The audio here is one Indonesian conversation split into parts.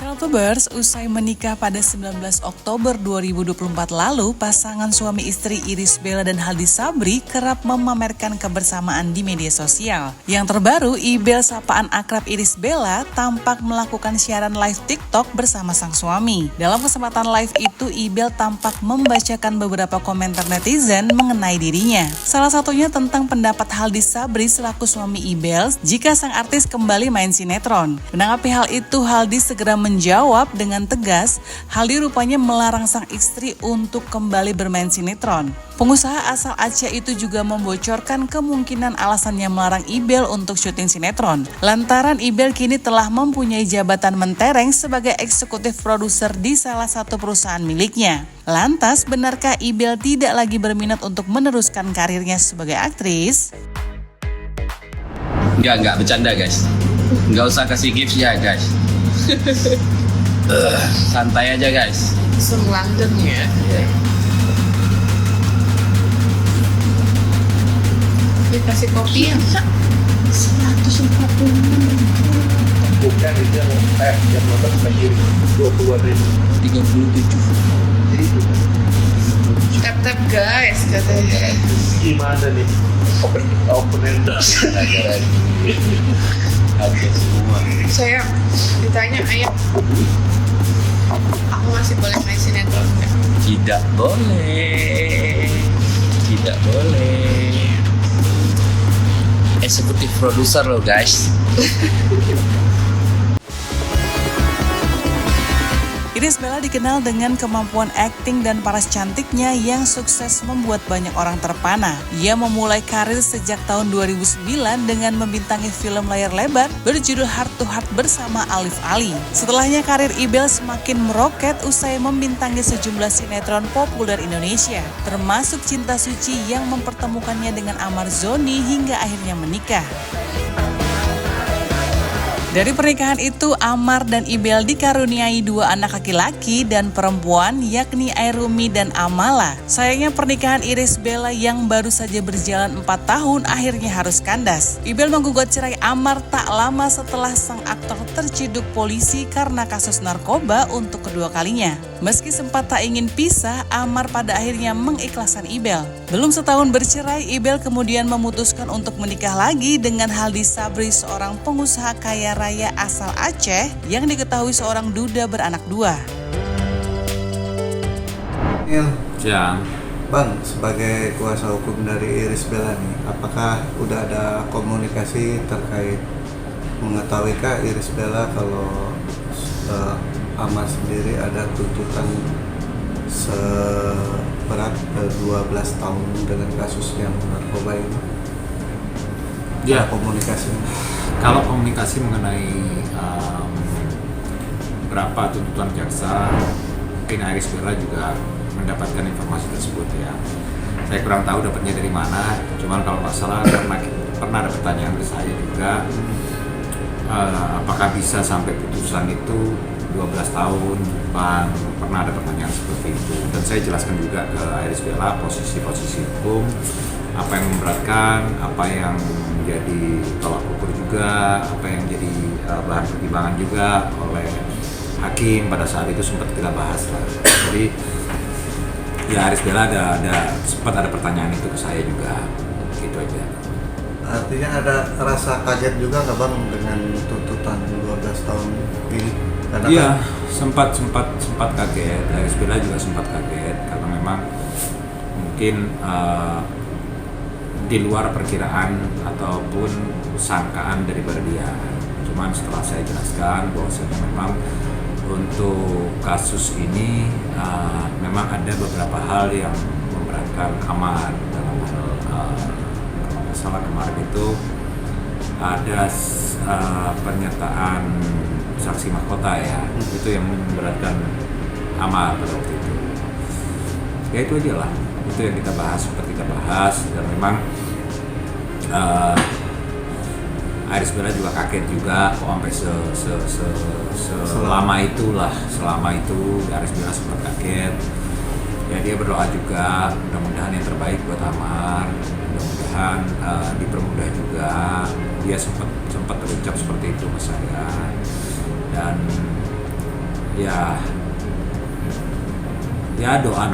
Seltubers, usai menikah pada 19 Oktober 2024 lalu, pasangan suami istri Irish Bella dan Haldi Sabri kerap memamerkan kebersamaan di media sosial. Yang terbaru, Ibel sapaan akrab Irish Bella tampak melakukan siaran live TikTok bersama sang suami. Dalam kesempatan live itu, Ibel tampak membacakan beberapa komentar netizen mengenai dirinya. Salah satunya tentang pendapat Haldi Sabri selaku suami Ibel jika sang artis kembali main sinetron. Menanggapi hal itu, Haldi segera menjawab dengan tegas, Haldi rupanya melarang sang istri untuk kembali bermain sinetron. Pengusaha asal Aceh itu juga membocorkan kemungkinan alasannya melarang Ibel untuk syuting sinetron. Lantaran Ibel kini telah mempunyai jabatan mentereng sebagai eksekutif produser di salah satu perusahaan miliknya. Lantas, benarkah Ibel tidak lagi berminat untuk meneruskan karirnya sebagai aktris? Enggak bercanda guys. Enggak usah kasih gift ya guys. Santai aja guys. Some London ya. Dikasih kopi ya. 146. Bukan itu yang nonton lagi 20-an ribu. 37. Jadi itu Tap guys katanya. gimana nih open enders. Habis semua. Saya ditanya ayah, aku masih boleh main sinetron nggak? Tidak boleh. Tidak boleh. Eksekutif produser loh guys. Irish Bella dikenal dengan kemampuan akting dan paras cantiknya yang sukses membuat banyak orang terpana. Ia memulai karir sejak tahun 2009 dengan membintangi film layar lebar berjudul Heart to Heart bersama Alif Ali. Setelahnya karir Ibel semakin meroket usai membintangi sejumlah sinetron populer Indonesia, termasuk Cinta Suci yang mempertemukannya dengan Amar Zoni hingga akhirnya menikah. Dari pernikahan itu, Amar dan Ibel dikaruniai dua anak laki-laki dan perempuan, yakni Airumi dan Amala. Sayangnya pernikahan Irish Bella yang baru saja berjalan 4 tahun akhirnya harus kandas. Ibel menggugat cerai Amar tak lama setelah sang aktor terciduk polisi karena kasus narkoba untuk kedua kalinya. Meski sempat tak ingin pisah, Amar pada akhirnya mengikhlaskan Ibel. Belum setahun bercerai, Ibel kemudian memutuskan untuk menikah lagi dengan Haldi Sabri, seorang pengusaha kaya raya asal Aceh yang diketahui seorang duda beranak 2. Ya. Bang, sebagai kuasa hukum dari Irish Bella nih, apakah udah ada komunikasi terkait mengetahuikah Irish Bella kalau Amar sendiri ada tuntutan seberat 12 tahun dengan kasus yang narkoba ini? Ya, komunikasi. kalau komunikasi mengenai berapa tuntutan jaksa, mungkin Irish Bella juga mendapatkan informasi tersebut ya. Saya kurang tahu dapatnya dari mana, cuman kalau nggak salah pernah ada pertanyaan ke saya juga, apakah bisa sampai putusan itu 12 tahun, Bang, pernah ada pertanyaan seperti itu. Dan saya jelaskan juga ke Irish Bella posisi-posisi hukum, apa yang memberatkan, apa yang menjadi tolak ukur juga, apa yang jadi bahan pertimbangan juga oleh hakim pada saat itu sempat kita bahas lah. Jadi ya Irish Bella sempat ada pertanyaan itu ke saya juga, gitu aja. Artinya ada rasa kaget juga nggak Bang dengan tuntutan 12 tahun ini? Karena Iya, sempat kaget. Irish Bella juga sempat kaget karena memang mungkin di luar perkiraan ataupun sangkaan daripada dia. Cuman setelah saya jelaskan bahwasanya memang untuk kasus ini memang ada beberapa hal yang memberatkan Amar dalam hal kalau nggak salah kemarin itu ada pernyataan saksi mahkota ya, itu yang memberatkan Amar pada waktu itu. Ya itu aja lah, itu yang kita bahas, dan memang Irish Bella juga kaget juga kok sampai selama itu Irish Bella sempat kaget. Ya dia berdoa juga, mudah-mudahan yang terbaik buat Amar, mudah-mudahan dipermudah juga. Dia sempat terucap seperti itu mas saya. Dan ya doa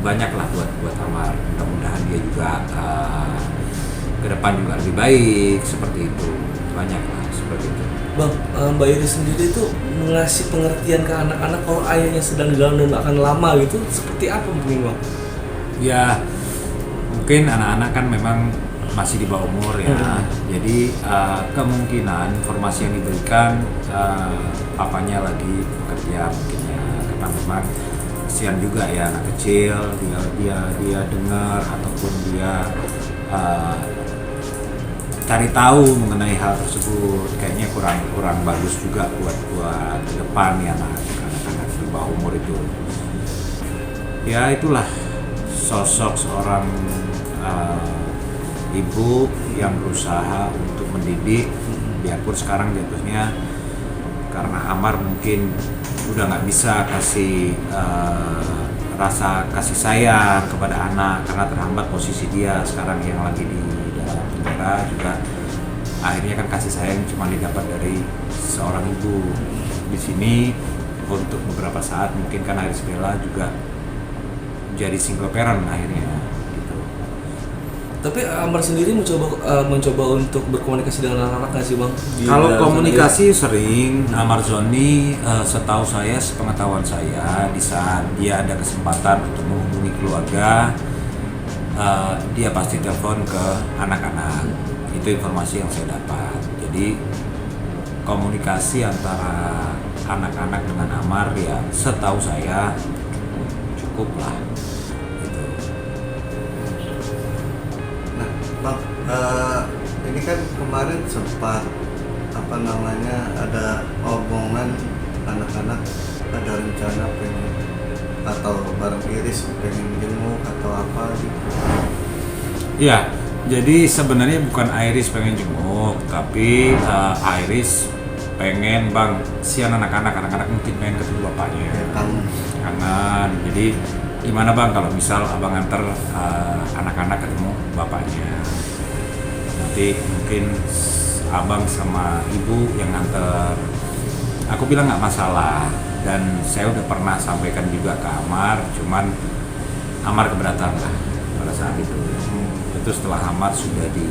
banyak lah buat Amar. Mudah-mudahan dia juga ke depan juga lebih baik seperti itu. Banyak lah seperti itu. Bang, Mbak Iris sendiri itu ngasih pengertian ke anak-anak kalau ayahnya sedang di dalam dan akan lama gitu, seperti apa mungkin Bang? Ya mungkin anak-anak kan memang masih di bawah umur ya. Jadi kemungkinan informasi yang diberikan papanya lagi bekerja mungkin ya, karena memang kasihan juga ya anak kecil, dia dengar ataupun dia cari tahu mengenai hal tersebut, kayaknya kurang bagus juga buat ke depan ya anak-anak di bawah umur itu. Ya itulah sosok seorang ibu yang berusaha untuk mendidik, biarpun sekarang jatuhnya karena Amar mungkin udah nggak bisa kasih rasa kasih sayang kepada anak karena terhambat posisi dia sekarang yang lagi di dalam penjara juga. Akhirnya kan kasih sayang cuma didapat dari seorang ibu. Di sini untuk beberapa saat mungkin kan Iris Bella juga jadi single parent akhirnya gitu. Tapi Amar sendiri mencoba untuk berkomunikasi dengan anak-anak nggak sih Bang? Kalau komunikasi sering, Amar Zoni setahu saya, sepengetahuan saya, di saat dia ada kesempatan untuk menghubungi keluarga, dia pasti telepon ke anak-anak. Itu informasi yang saya dapat. Jadi komunikasi antara anak-anak dengan Amar ya setahu saya cukup lah. Bang, ini kan kemarin sempat ada omongan anak-anak ada rencana pengen atau bareng Iris pengen jenguk atau apa gitu. Iya, jadi sebenarnya bukan Iris pengen jenguk, tapi Iris pengen sian anak-anak mungkin pengen ketemu bapaknya. Kangen. Jadi gimana Bang kalau misal Abang antar anak-anak ketemu bapaknya, nanti mungkin Abang sama Ibu yang nganter. Aku bilang nggak masalah, dan saya udah pernah sampaikan juga ke Amar, cuman Amar keberatan lah pada saat itu. Itu setelah Amar sudah di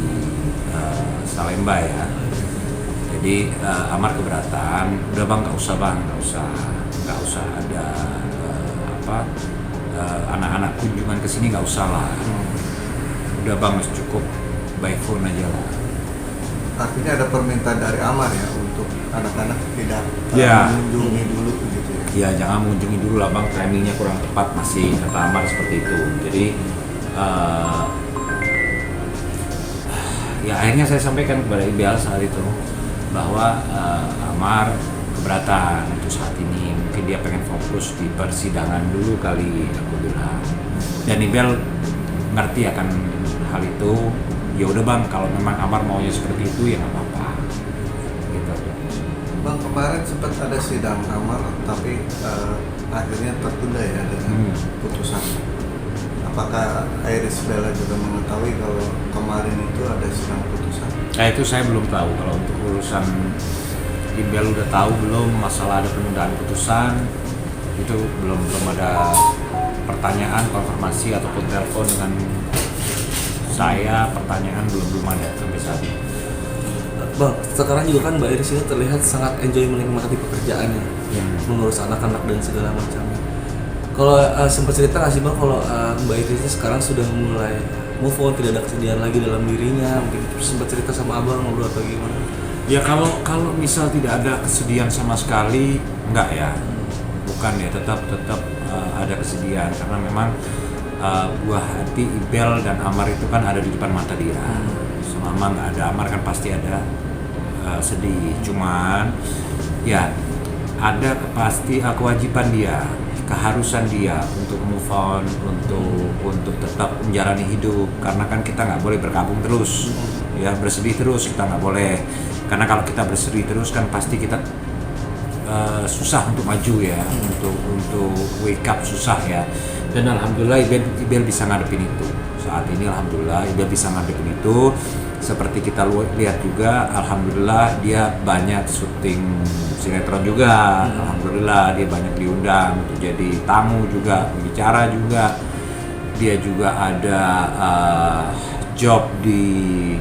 Salemba ya. Jadi Amar keberatan, udah Bang nggak usah ada anak-anak kunjungan ke sini, nggak usah lah. Udah Bang, cukup by phone aja lah. Artinya ada permintaan dari Amar ya untuk anak-anak tidak mengunjungi dulu gitu ya. Ya jangan mengunjungi dulu lah Bang, timingnya kurang tepat masih, kata Amar seperti itu. Jadi ya akhirnya saya sampaikan kepada Ibel saat itu bahwa Amar keberatan untuk saat ini, mungkin dia pengen fokus di persidangan dulu kali, aku bilang. Dan Ibel ngerti akan hal itu. Ya udah Bang, kalau memang Amar maunya seperti itu ya nggak apa-apa gitu. Bang, kemarin sempat ada sidang Amar tapi akhirnya tertunda ya dengan putusan. Apakah Iris Bella juga mengetahui kalau kemarin itu ada sidang putusan? Nah itu saya belum tahu. Kalau untuk urusan Ibel udah tahu belum masalah ada penundaan putusan, itu belum ada pertanyaan, konfirmasi ataupun telepon dengan saya, pertanyaan belum ada sampai saat ini. Bang, sekarang juga kan Mbak Iris ini terlihat sangat enjoy menikmati pekerjaannya, mengurus anak-anak dan segala macamnya. Kalau sempat cerita nggak sih Bang kalau Mbak Iris ini sekarang sudah mulai move on, tidak ada kesedihan lagi dalam dirinya, mungkin sempat cerita sama Abang ngobrol atau gimana? Ya kalau misal tidak ada kesedihan sama sekali, enggak ya, bukan ya, tetap ada kesedihan karena memang buah hati Ibel dan Amar itu kan ada di depan mata dia. Selama nggak ada Amar kan pasti ada sedih. Cuman ya ada kewajiban dia, keharusan dia untuk move on, untuk tetap menjalani hidup. Karena kan kita nggak boleh berkabung terus, ya bersedih terus kita nggak boleh. Karena kalau kita bersedih terus kan pasti kita susah untuk maju ya, untuk wake up susah ya. Dan alhamdulillah Ibel bisa ngadepin itu. Saat ini alhamdulillah Ibel bisa ngadepin itu. seperti kita lihat juga, alhamdulillah dia banyak syuting sinetron juga. Alhamdulillah dia banyak diundang untuk jadi tamu juga, pembicara juga. Dia juga ada job di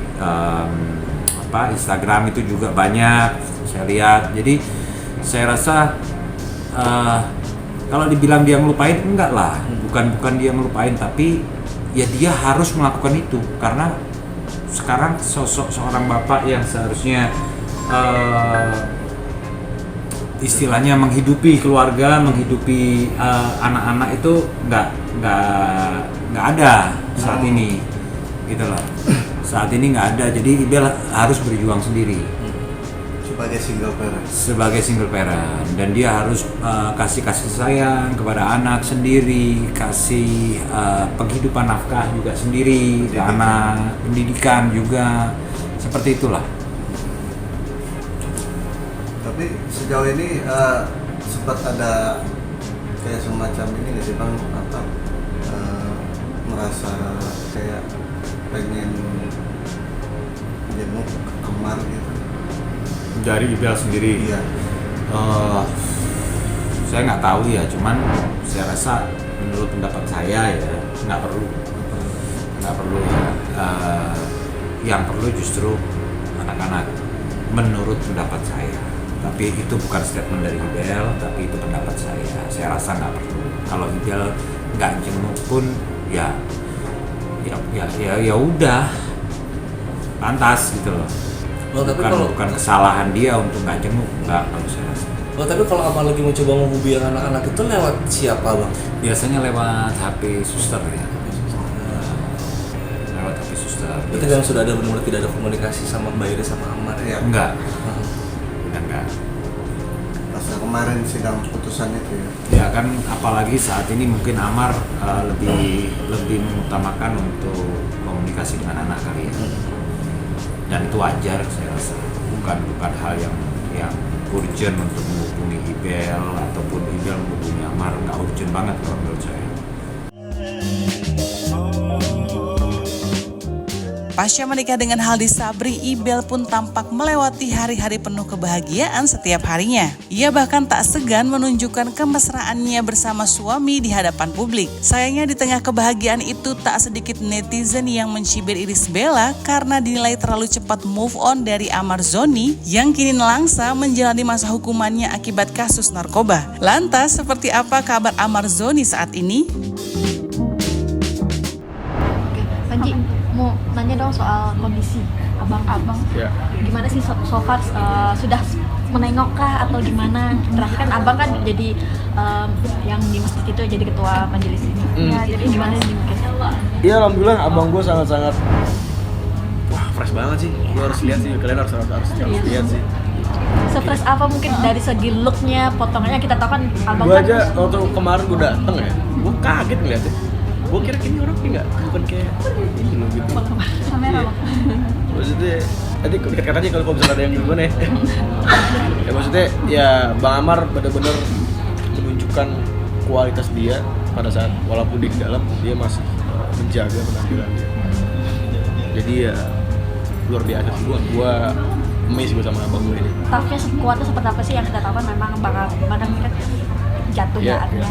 Instagram itu juga banyak saya lihat. Jadi saya rasa kalau dibilang dia melupain, enggak lah, bukan dia melupain, tapi ya dia harus melakukan itu karena sekarang sosok seorang bapak yang seharusnya istilahnya menghidupi keluarga, menghidupi anak-anak itu nggak ada saat ini, gitu loh. Saat ini nggak ada, jadi Ibel harus berjuang sendiri sebagai single parent, dan dia harus kasih sayang kepada anak sendiri, kasih penghidupan nafkah juga sendiri ke anak, pendidikan juga, seperti itulah. Tapi sejauh ini sempat ada kayak semacam ini nggak sih Bang, merasa kayak pengen jenguk ke kamar gitu Dari Ibel sendiri? Iya. Saya nggak tahu ya, cuman saya rasa menurut pendapat saya ya nggak perlu ya. Yang perlu justru anak-anak, menurut pendapat saya. Tapi itu bukan statement dari Ibel, tapi itu pendapat saya. Saya rasa nggak perlu. Kalau Ibel nggak jenguk pun ya udah pantas gitu loh. Bukan kesalahan dia untuk nggak jenguk, nggak, kalau saya rasa. Tapi kalau abang lagi mencoba menghubungi anak-anak itu lewat siapa bang? Biasanya lewat HP suster ya. Lewat HP suster. Berarti yang sudah ada benar-benar tidak ada komunikasi sama Mbak Iris sama Amar ya? Enggak. Enggak. Pas kemarin sidang putusan itu ya. Ya kan, apalagi saat ini mungkin Amar lebih mengutamakan untuk komunikasi dengan anak kali ya. Dan itu wajar saya rasa, bukan hal yang urgent untuk menghubungi Ibel ataupun Ibel menghubungi Amar, nggak urgent banget kalau menurut saya. Pasca menikah dengan Haldi Sabri, Ibel pun tampak melewati hari-hari penuh kebahagiaan setiap harinya. Ia bahkan tak segan menunjukkan kemesraannya bersama suami di hadapan publik. Sayangnya di tengah kebahagiaan itu tak sedikit netizen yang mencibir Irish Bella karena dinilai terlalu cepat move on dari Amar Zoni yang kini nelangsa menjalani masa hukumannya akibat kasus narkoba. Lantas, seperti apa kabar Amar Zoni saat ini? Panji, mau nanya dong soal kondisi abang-abang. Ya. Gimana sih so far, sudah menengok kah atau gimana? Terakhir kan abang kan jadi yang di masjid itu jadi ketua majelis ini. Ya, jadi gimana sih mungkin? Iya, alhamdulillah abang gue sangat-sangat fresh banget sih. Gue harus lihat sih, kalian harus lihat sih. Sefresh apa mungkin dari segi looknya, potongannya? Kita tahu kan abang Gue kan aja waktu kemarin gue dateng ya, gue kaget ngeliatnya. Gue kira ini orang bukan kayak ini loh gitu. kamera bang. Maksudnya, nanti dekat aja kalau misalnya ada yang gimana ya. Ya maksudnya, ya Bang Amar benar-benar menunjukkan kualitas dia pada saat walaupun di dalam dia masih menjaga penampilan dia. Jadi ya luar biasa sih, gue amazed gue sama abang gue ini. Staffnya kuatnya seperti apa sih? Yang kita tahu kan memang bakal mana kan jatuh artinya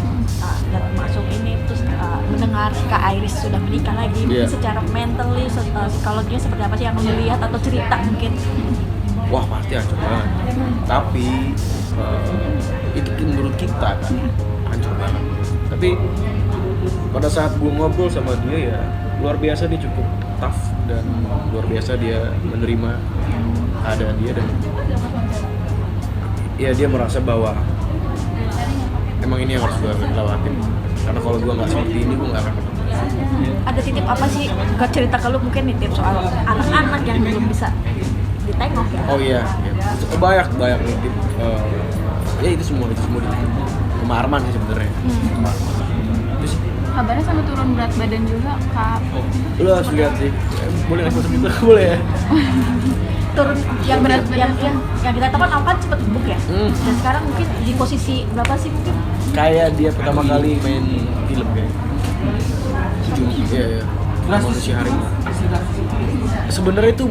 jatuh masuk ini, terus mendengar Kak Iris sudah menikah lagi, mungkin secara mentally, psikologinya seperti apa sih yang melihat atau cerita mungkin? Wah pasti hancur banget, tapi itu menurut kita kan hancur banget. Tapi pada saat gue ngobrol sama dia ya luar biasa, dia cukup tough dan luar biasa dia menerima keadaan dia, dan ya dia merasa bahwa emang ini yang harus gue lewatin, karena kalau gue nggak seperti ini gue nggak akan ketemu. Ada titip apa sih ke cerita ke lu, mungkin nitip soal anak-anak yang belum bisa ditengok ya? Oh iya, banyak nitip. Ya itu semua di Sama Arman sih sebenarnya. Itu sih. Kabarnya sampai turun berat badan juga, Kak. Lu harus lihat sih. Boleh ngasih masuk itu? Boleh ya? Turun yang berat yang kita tahu kan Alvan cepet gebuk ya. Dan sekarang mungkin di posisi berapa sih mungkin? Kayak dia pertama kali main film kayak. Iya. Posisi harimau. sebenarnya itu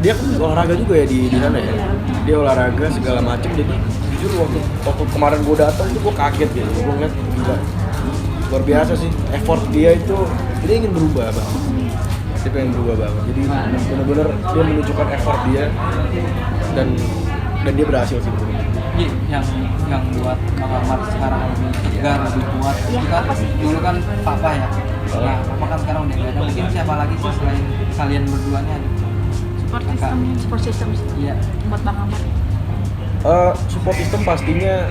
dia kan olahraga juga ya di sana ya. Dia olahraga segala macam, jadi jujur waktu kemarin gue datang itu gue kaget gitu. Gue ngeliat gila, luar biasa sih effort dia itu. Dia ingin berubah banget. Dia pengen berubah banget. Jadi benar-benar dia menunjukkan effort dia dan dia berhasil sih. Yang buat Bang Ahmad sekarang lebih tegar, lebih kuat. Ya, Itu kan apa sih? dulu kan papa ya. Nah, papa kan sekarang udah nggak ada. Mungkin siapa lagi sih selain kalian berdua nih? Support system Iya. buat Bang Ahmad. Support system pastinya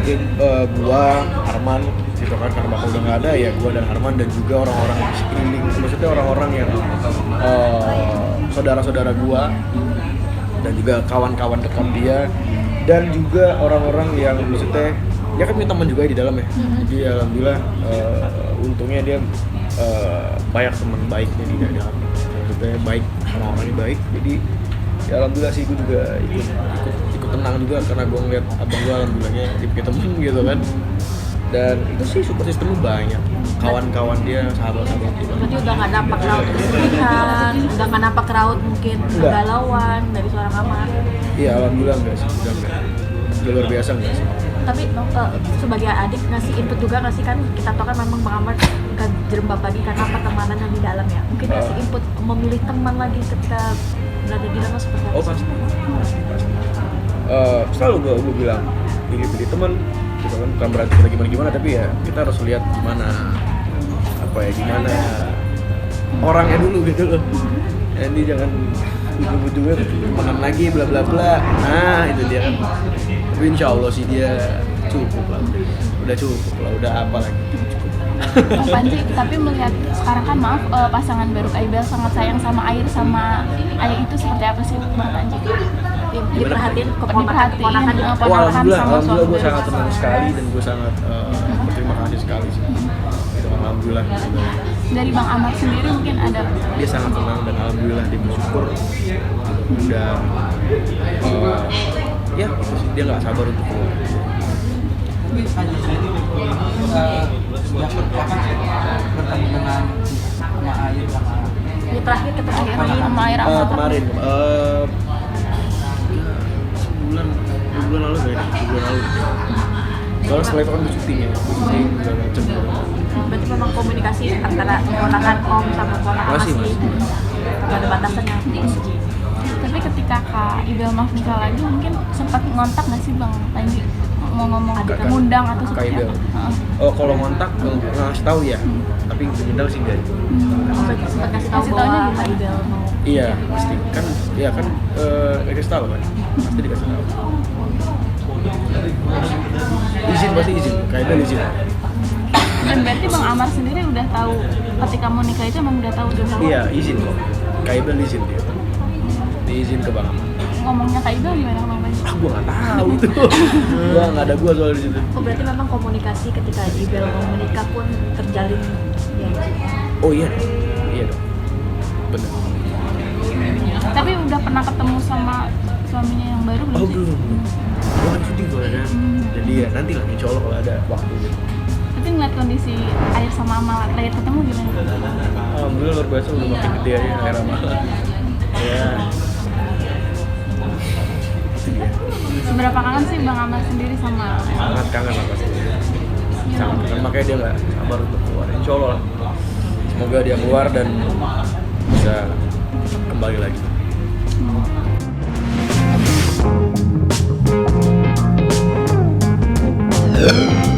gua, Arman gitu kan, karena bakal udah nggak ada ya gua dan Arman, dan juga orang-orang di sekeliling, maksudnya orang-orang yang saudara-saudara gua dan juga kawan-kawan dekat dia, dan juga orang-orang yang maksudnya dia kan punya teman juga di dalam ya. Jadi alhamdulillah untungnya dia banyak teman baiknya di dalam, maksudnya baik, orang-orangnya baik. Jadi ya alhamdulillah sih gue juga ikut tenang juga karena gue ngeliat abang gue alhamdulillahnya dia punya temen gitu kan. Dan itu sih support sistemnya banyak, kawan-kawan dia, sahabat-sahabat dia. Berarti udah nggak nampak raut kesedihan, udah nggak nampak raut mungkin kegalauan dari seorang Ahmad. Iya alhamdulillah enggak sih, udah luar biasa enggak sih. Tapi sebagai adik ngasih input juga nggak sih, kan kita tahu kan memang Bang Ahmad kan jerembab lagi karena pertemanan yang di dalam ya. Mungkin ngasih input memilih teman lagi ketika berada di dalam seperti apa? Oh pasti. Selalu gue bilang pilih teman gitu kan, bukan berarti kita gimana tapi ya kita harus lihat gimana gimana orangnya dulu gitu loh. Jadi jangan ujung-ujungnya temenan lagi bla bla bla. Nah itu dia kan. Tapi insya Allah sih dia cukup lah, udah apa lagi cukup. Bang Panji, tapi melihat sekarang kan pasangan baru Kaibel sangat sayang sama Air, sama Ayah itu seperti apa sih Bang Panji? Diperhatiin Diperhatiin Alhamdulillah gue sangat senang sekali dan gue sangat berterima kasih sekali sih. Gitu, alhamdulillah. Dari Bang Ahmad sendiri mungkin ada? Dia sangat senang dan alhamdulillah dia bersyukur udah ya itu sih, dia nggak sabar untuk keluar. Sejak kapan sih bertemu dengan sama Air sama Ini terakhir ketemu sama Air apa? Kemarin sebulan 2 bulan lalu kayaknya, 2 bulan lalu. Soalnya setelah itu kan gue syuting segala macam. Berarti memang komunikasi antara keponakan Om sama keponakan Masih. Gak ada batasannya. Tapi ketika Kak Ibel Maf nikah lagi mungkin sempat ngontak nggak sih Bang Panji? Mau ngomong ngundang atau seperti Ibel. apa? Oh kalau ngontak nggak ngasih tahu ya, tapi ngundang sih enggak. Sempat kasih tahu bahwa Kak Ibel mau. Iya pasti kan, ya kan dikasih tahu kan, pasti dikasih tahu. Pasti izin, kayaknya izin. Dan berarti Bang Amar sendiri udah tahu ketika mau nikah itu emang udah tahu juga? Iya izin kok, Kaibel izin dia, diizin ke Bang Amar. Ngomongnya Kak Ibel gimana Bang Panji? Gua nggak tahu itu, gua nggak ada gua soal di situ. Oh berarti memang komunikasi ketika Ibel mau menikah pun terjalin ya? Oh iya dong, benar. Tapi udah pernah ketemu sama suaminya yang baru belum? Oh belum, gua kan syuting soalnya kan. Jadi ya nanti lah, insya Allah kalau ada waktu gitu. Tapi ngeliat kondisi Air sama Amal terakhir ketemu gimana? Alhamdulillah luar biasa, udah makin gede aja air Amal. Ya. Seberapa kangen sih Bang Amal sendiri sama Air? Sangat kangen lah pasti. Sangat kangen, makanya dia nggak sabar untuk keluar. Insya Allah lah. Semoga dia keluar dan bisa kembali lagi. Hmm.